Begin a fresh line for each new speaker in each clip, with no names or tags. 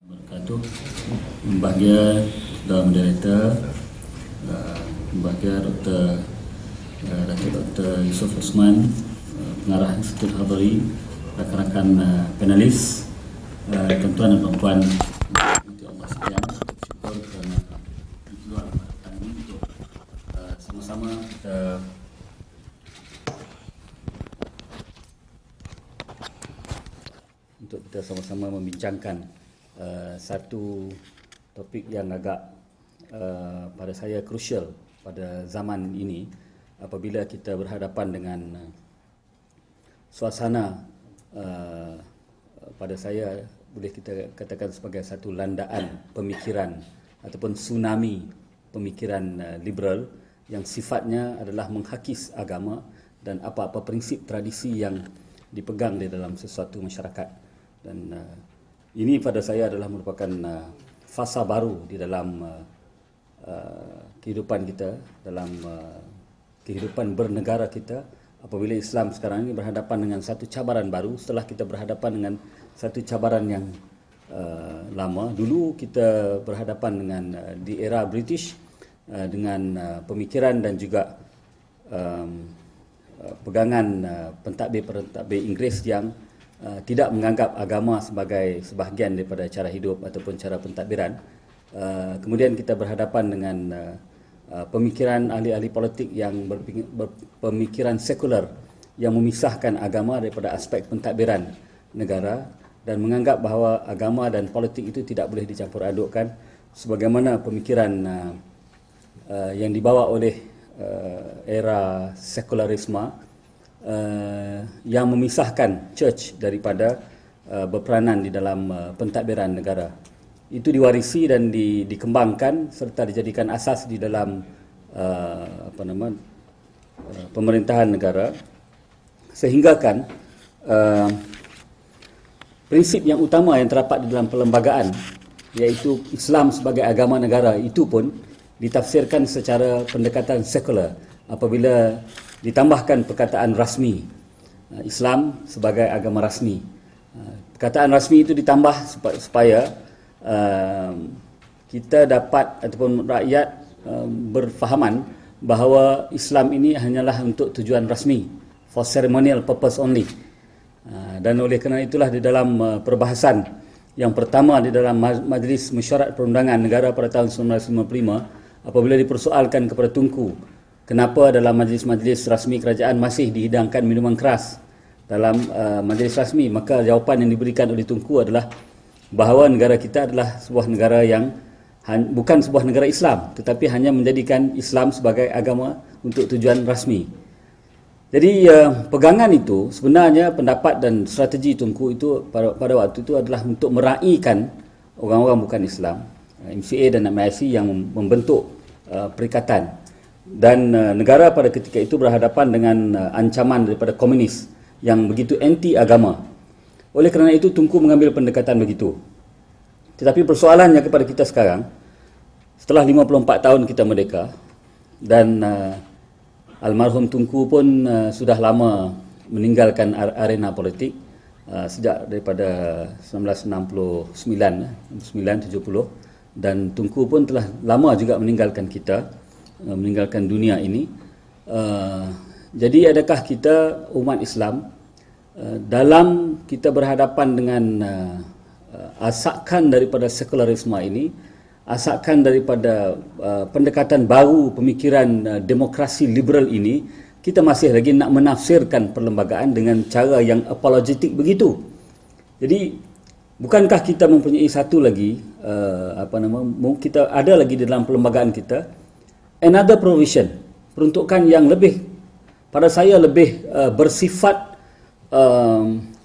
Wabarakatuh. Bahagia dan moderator, bahagia Dr. Yusuf Osman, pengarah Institut Hadari, rakan-rakan panelis, tuan-tuan dan puan-puan, Allah sekalian, syukur kerana keluar pada ini untuk sama-sama kita sama-sama membincangkan satu topik yang agak pada saya krusial pada zaman ini apabila kita berhadapan dengan suasana pada saya boleh kita katakan sebagai satu landaan pemikiran ataupun tsunami pemikiran liberal yang sifatnya adalah menghakis agama dan apa-apa prinsip tradisi yang dipegang di dalam sesuatu masyarakat. Dan ini pada saya adalah merupakan fasa baru di dalam kehidupan kita, dalam kehidupan bernegara kita, apabila Islam sekarang ini berhadapan dengan satu cabaran baru setelah kita berhadapan dengan satu cabaran yang lama. Dulu kita berhadapan dengan di era British dengan pemikiran dan juga pegangan pentadbir Inggeris yang tidak menganggap agama sebagai sebahagian daripada cara hidup ataupun cara pentadbiran. Kemudian kita berhadapan dengan pemikiran ahli-ahli politik yang berpemikiran sekular yang memisahkan agama daripada aspek pentadbiran negara dan menganggap bahawa agama dan politik itu tidak boleh dicampur adukkan sebagaimana pemikiran yang dibawa oleh era sekularisme yang memisahkan church daripada berperanan di dalam pentadbiran negara. Itu diwarisi dan dikembangkan serta dijadikan asas di dalam pemerintahan negara, sehinggakan prinsip yang utama yang terdapat di dalam perlembagaan, iaitu Islam sebagai agama negara, itu pun ditafsirkan secara pendekatan sekular apabila ditambahkan perkataan rasmi, Islam sebagai agama rasmi. Perkataan rasmi itu ditambah supaya kita dapat ataupun rakyat berfahaman bahawa Islam ini hanyalah untuk tujuan rasmi, for ceremonial purpose only. Dan oleh kerana itulah di dalam perbahasan yang pertama di dalam Majlis Mesyuarat Perundangan Negara pada tahun 1955, apabila dipersoalkan kepada Tunku kenapa dalam majlis-majlis rasmi kerajaan masih dihidangkan minuman keras dalam majlis rasmi, maka jawapan yang diberikan oleh Tunku adalah bahawa negara kita adalah sebuah negara yang bukan sebuah negara Islam, tetapi hanya menjadikan Islam sebagai agama untuk tujuan rasmi. Jadi pegangan itu sebenarnya, pendapat dan strategi Tunku itu pada waktu itu adalah untuk meraihkan orang-orang bukan Islam, MCA dan MIC yang membentuk perikatan. Dan negara pada ketika itu berhadapan dengan ancaman daripada komunis yang begitu anti agama. Oleh kerana itu Tunku mengambil pendekatan begitu. Tetapi persoalannya kepada kita sekarang, setelah 54 tahun kita merdeka dan almarhum Tunku pun sudah lama meninggalkan arena politik, sejak daripada 1969, 1970, dan Tunku pun telah lama juga meninggalkan kita, meninggalkan dunia ini. Jadi adakah kita umat Islam dalam kita berhadapan dengan asakan daripada sekularisme ini, asakan daripada pendekatan baru pemikiran demokrasi liberal ini, kita masih lagi nak menafsirkan perlembagaan dengan cara yang apologetik begitu? Jadi bukankah kita mempunyai satu lagi kita ada lagi di dalam perlembagaan kita another provision, peruntukan yang lebih, pada saya lebih bersifat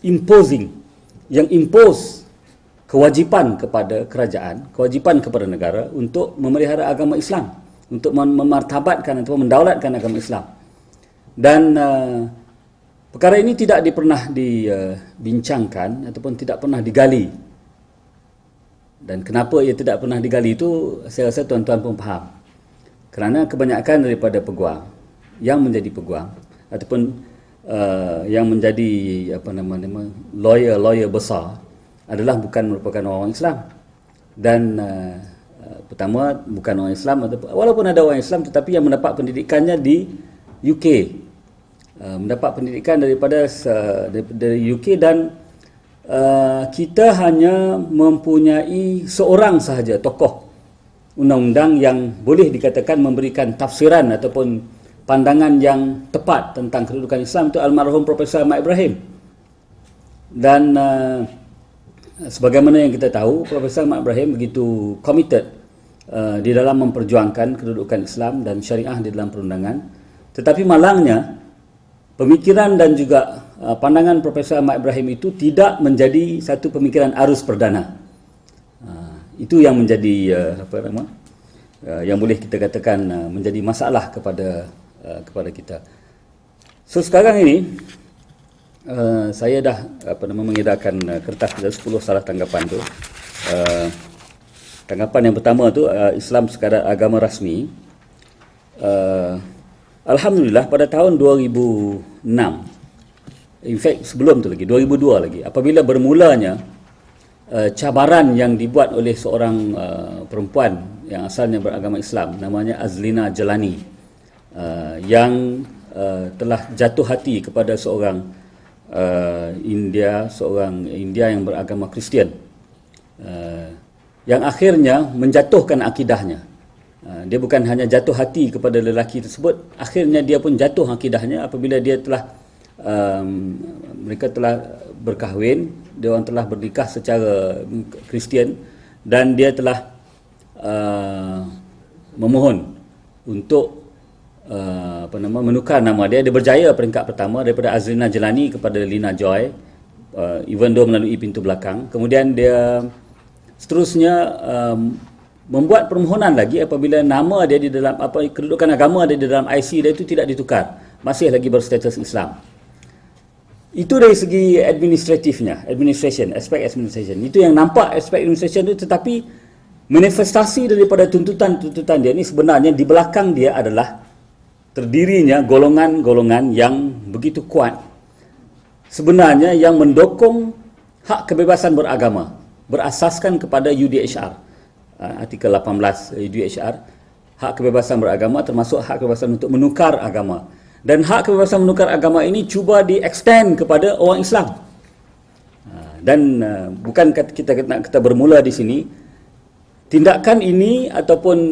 imposing, yang impose kewajipan kepada kerajaan, kewajipan kepada negara untuk memelihara agama Islam, untuk memartabatkan atau mendaulatkan agama Islam. Dan perkara ini tidak pernah dibincangkan ataupun tidak pernah digali. Dan kenapa ia tidak pernah digali itu saya rasa tuan-tuan pun faham. Kerana kebanyakan daripada peguam yang menjadi peguam ataupun yang menjadi lawyer besar adalah bukan merupakan orang Islam. Dan pertama bukan orang Islam, walaupun ada orang Islam tetapi yang mendapat pendidikannya di UK, mendapat pendidikan dari UK, dan kita hanya mempunyai seorang sahaja tokoh undang-undang yang boleh dikatakan memberikan tafsiran ataupun pandangan yang tepat tentang kedudukan Islam, itu almarhum Profesor Ahmad Ibrahim. Dan sebagaimana yang kita tahu, Profesor Ahmad Ibrahim begitu committed di dalam memperjuangkan kedudukan Islam dan syariah di dalam perundangan. Tetapi malangnya, pemikiran dan juga pandangan Profesor Ahmad Ibrahim itu tidak menjadi satu pemikiran arus perdana. Itu yang menjadi yang boleh kita katakan menjadi masalah kepada kita. So sekarang ini saya dah mengedarkan kertas 10 salah tanggapan tu. Tanggapan yang pertama tu, Islam sekadar agama rasmi. Alhamdulillah pada tahun 2006, in fact sebelum tu lagi, 2002 lagi, apabila bermulanya cabaran yang dibuat oleh seorang perempuan yang asalnya beragama Islam, namanya Azlina Jalani, yang telah jatuh hati kepada seorang India yang beragama Kristian, yang akhirnya menjatuhkan akidahnya. Dia bukan hanya jatuh hati kepada lelaki tersebut, akhirnya dia pun jatuh akidahnya apabila dia telah mereka telah berkahwin, dia orang telah bernikah secara Kristian, dan dia telah memohon untuk menukar nama dia. Dia berjaya peringkat pertama daripada Azlina Jalani kepada Lina Joy, even though melalui pintu belakang. Kemudian dia seterusnya membuat permohonan lagi apabila nama dia di dalam kedudukan agama dia di dalam IC dia itu tidak ditukar, masih lagi berstatus Islam. Itu dari segi administratifnya, aspek administration. Itu yang nampak aspek administration itu, tetapi manifestasi daripada tuntutan-tuntutan dia ni sebenarnya di belakang dia adalah terdirinya golongan-golongan yang begitu kuat sebenarnya yang mendukung hak kebebasan beragama berasaskan kepada UDHR, artikel 18 UDHR, hak kebebasan beragama termasuk hak kebebasan untuk menukar agama. Dan hak kebebasan menukar agama ini cuba di-extend kepada orang Islam. Dan bukan kita bermula di sini. Tindakan ini ataupun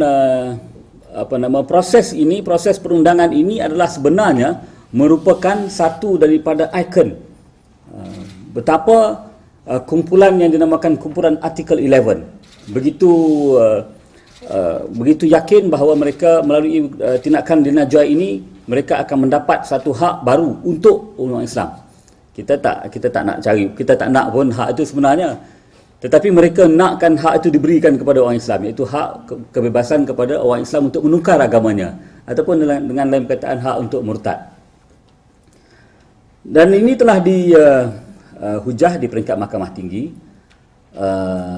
proses ini, proses perundangan ini adalah sebenarnya merupakan satu daripada ikon betapa kumpulan yang dinamakan kumpulan Artikel 11 begitu yakin bahawa mereka melalui tindakan Lina Joy ini mereka akan mendapat satu hak baru untuk orang Islam. Kita tak nak pun hak itu sebenarnya, tetapi mereka nakkan hak itu diberikan kepada orang Islam, iaitu hak kebebasan kepada orang Islam untuk menukar agamanya, ataupun dengan lain perkataan hak untuk murtad. Dan ini telah dihujah di peringkat Mahkamah Tinggi.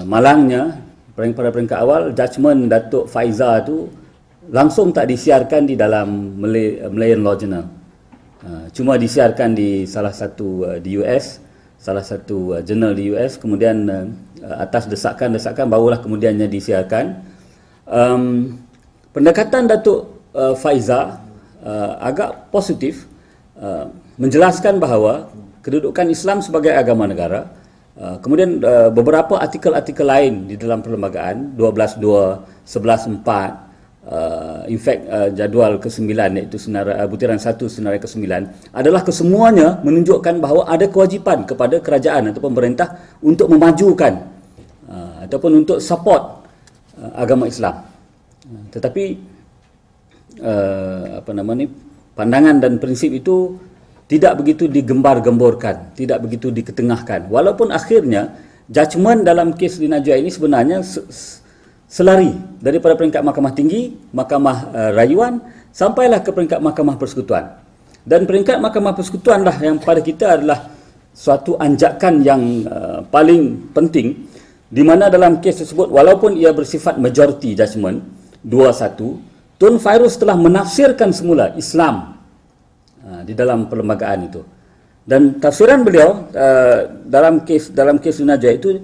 Malangnya pada peringkat awal, judgement Datuk Faiza itu langsung tak disiarkan di dalam Malayan Law Journal. Cuma disiarkan di salah satu di US, salah satu jurnal di US, kemudian atas desakan-desakan barulah kemudiannya disiarkan. Pendekatan Datuk Faiza agak positif, menjelaskan bahawa kedudukan Islam sebagai agama negara. Kemudian beberapa artikel-artikel lain di dalam perlembagaan 12.2, 11.4, in fact jadual ke-9 iaitu butiran 1 senarai ke-9 adalah kesemuanya menunjukkan bahawa ada kewajipan kepada kerajaan atau pemerintah untuk memajukan ataupun untuk support agama Islam. Tetapi pandangan dan prinsip itu tidak begitu digembar-gemborkan, tidak begitu diketengahkan. Walaupun akhirnya judgement dalam kes Lina Joy ini sebenarnya selari daripada peringkat Mahkamah Tinggi, Mahkamah Rayuan, sampailah ke peringkat Mahkamah Persekutuan. Dan peringkat Mahkamah Persekutuan lah yang pada kita adalah suatu anjakan yang paling penting, di mana dalam kes tersebut walaupun ia bersifat majority judgement 2-1, Tun Fairuz telah menafsirkan semula Islam di dalam perlembagaan itu. Dan tafsiran beliau dalam kes Lina Joy itu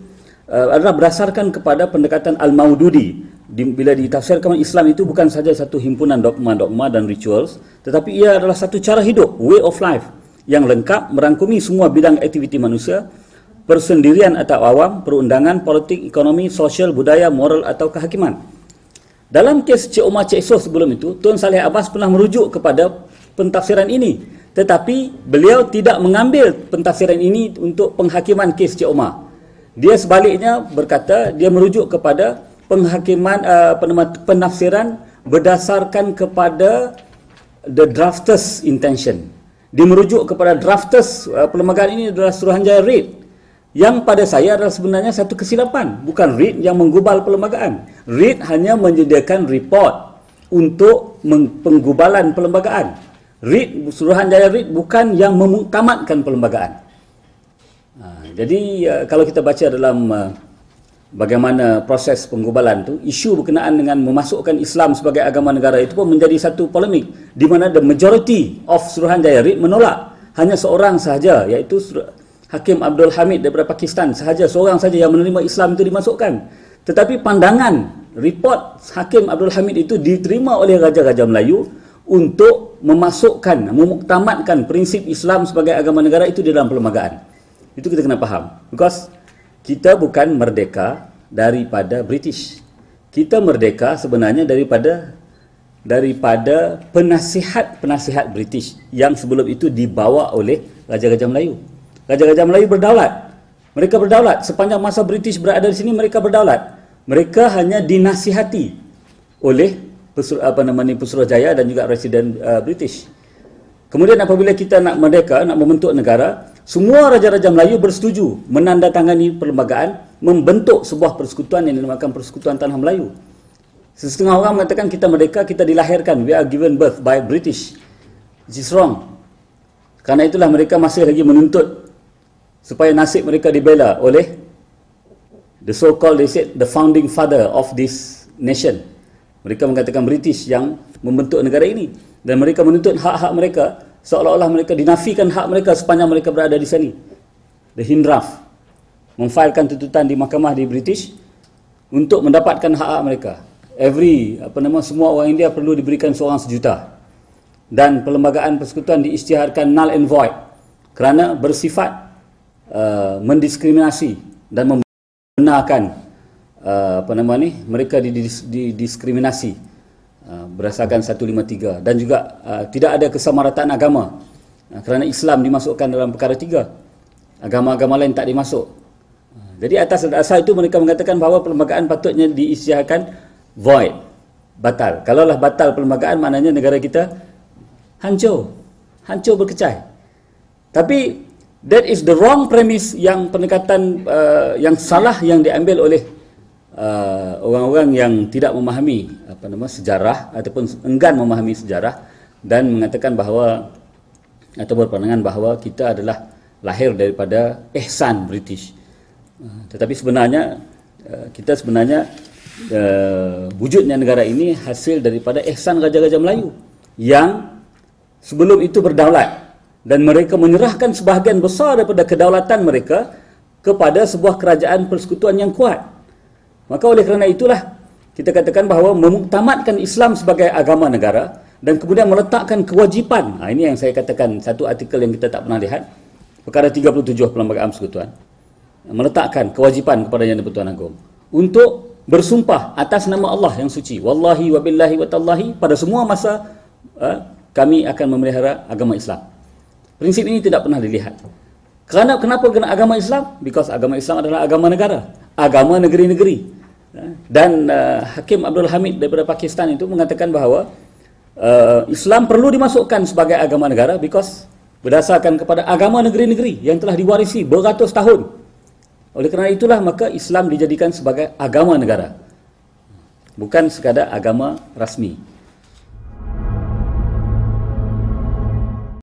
adalah berdasarkan kepada pendekatan Al-Maududi. Bila ditafsirkan, Islam itu bukan saja satu himpunan dogma-dogma dan rituals, tetapi ia adalah satu cara hidup, way of life yang lengkap, merangkumi semua bidang aktiviti manusia, persendirian atau awam, perundangan, politik, ekonomi, sosial, budaya, moral atau kehakiman. Dalam kes Cik Omar Cik Soh sebelum itu, Tun Saleh Abbas pernah merujuk kepada pentafsiran ini, tetapi beliau tidak mengambil pentafsiran ini untuk penghakiman kes Cik Omar. Dia sebaliknya berkata, dia merujuk kepada penghakiman penafsiran berdasarkan kepada the drafters intention. Dia merujuk kepada drafters perlembagaan ini adalah Suruhanjaya Reid, yang pada saya adalah sebenarnya satu kesilapan. Bukan Reid yang menggubal perlembagaan. Reid hanya menyediakan report untuk penggubalan perlembagaan. Reid, Suruhanjaya Reid bukan yang memuktamadkan perlembagaan. Jadi kalau kita baca dalam bagaimana proses penggubalan tu, isu berkenaan dengan memasukkan Islam sebagai agama negara itu pun menjadi satu polemik, di mana the majority of Suruhanjaya Reid menolak. Hanya seorang sahaja, iaitu Hakim Abdul Hamid daripada Pakistan sahaja, seorang saja yang menerima Islam itu dimasukkan. Tetapi pandangan report Hakim Abdul Hamid itu diterima oleh Raja-Raja Melayu untuk memasukkan, memuktamadkan prinsip Islam sebagai agama negara itu di dalam perlembagaan. Itu kita kena faham. Because kita bukan merdeka daripada British. Kita merdeka sebenarnya daripada penasihat-penasihat British yang sebelum itu dibawa oleh Raja-Raja Melayu. Raja-Raja Melayu berdaulat. Mereka berdaulat. Sepanjang masa British berada di sini, mereka berdaulat. Mereka hanya dinasihati oleh Pusuruhanjaya dan juga Residen British. Kemudian apabila kita nak merdeka, nak membentuk negara, semua Raja-Raja Melayu bersetuju menandatangani perlembagaan, membentuk sebuah persekutuan yang dinamakan Persekutuan Tanah Melayu. Setengah orang mengatakan kita merdeka, kita dilahirkan, we are given birth by British. Which is wrong. Karena itulah mereka masih lagi menuntut supaya nasib mereka dibela oleh the so-called, they said, the founding father of this nation. Mereka mengatakan British yang membentuk negara ini. Dan mereka menuntut hak-hak mereka, seolah-olah mereka dinafikan hak mereka sepanjang mereka berada di sini. The Hindraf memfailkan tuntutan di mahkamah di British untuk mendapatkan hak-hak mereka. Semua orang India perlu diberikan seorang $1 juta. Dan perlembagaan persekutuan diisytiharkan null and void kerana bersifat mendiskriminasi dan membenarkan mereka didiskriminasi berdasarkan 153, dan juga tidak ada kesamarataan agama kerana Islam dimasukkan dalam perkara 3, agama-agama lain tak dimasuk. Jadi atas dasar itu mereka mengatakan bahawa perlembagaan patutnya diisytiharkan void, batal. Kalaulah batal perlembagaan, maknanya negara kita hancur berkecai. Tapi that is the wrong premise, yang pendekatan yang salah yang diambil oleh orang-orang yang tidak memahami sejarah ataupun enggan memahami sejarah, dan mengatakan bahawa atau berpandangan bahawa kita adalah lahir daripada ihsan British. Tetapi sebenarnya wujudnya negara ini hasil daripada ihsan Raja-Raja Melayu yang sebelum itu berdaulat, dan mereka menyerahkan sebahagian besar daripada kedaulatan mereka kepada sebuah kerajaan persekutuan yang kuat. Maka oleh kerana itulah kita katakan bahawa memuktamadkan Islam sebagai agama negara dan kemudian meletakkan kewajipan. Ini yang saya katakan, satu artikel yang kita tak pernah lihat, perkara 37 Perlembagaan Persekutuan, meletakkan kewajipan kepada Yang di-Pertuan Agong untuk bersumpah atas nama Allah yang suci, wallahi wa billahi wa tallahi, pada semua masa kami akan memelihara agama Islam. Prinsip ini tidak pernah dilihat. Kenapa kena agama Islam? Because agama Islam adalah agama negara, agama negeri-negeri. Dan Hakim Abdul Hamid daripada Pakistan itu mengatakan bahawa Islam perlu dimasukkan sebagai agama negara because berdasarkan kepada agama negeri-negeri yang telah diwarisi beratus tahun. Oleh kerana itulah maka Islam dijadikan sebagai agama negara, bukan sekadar agama rasmi.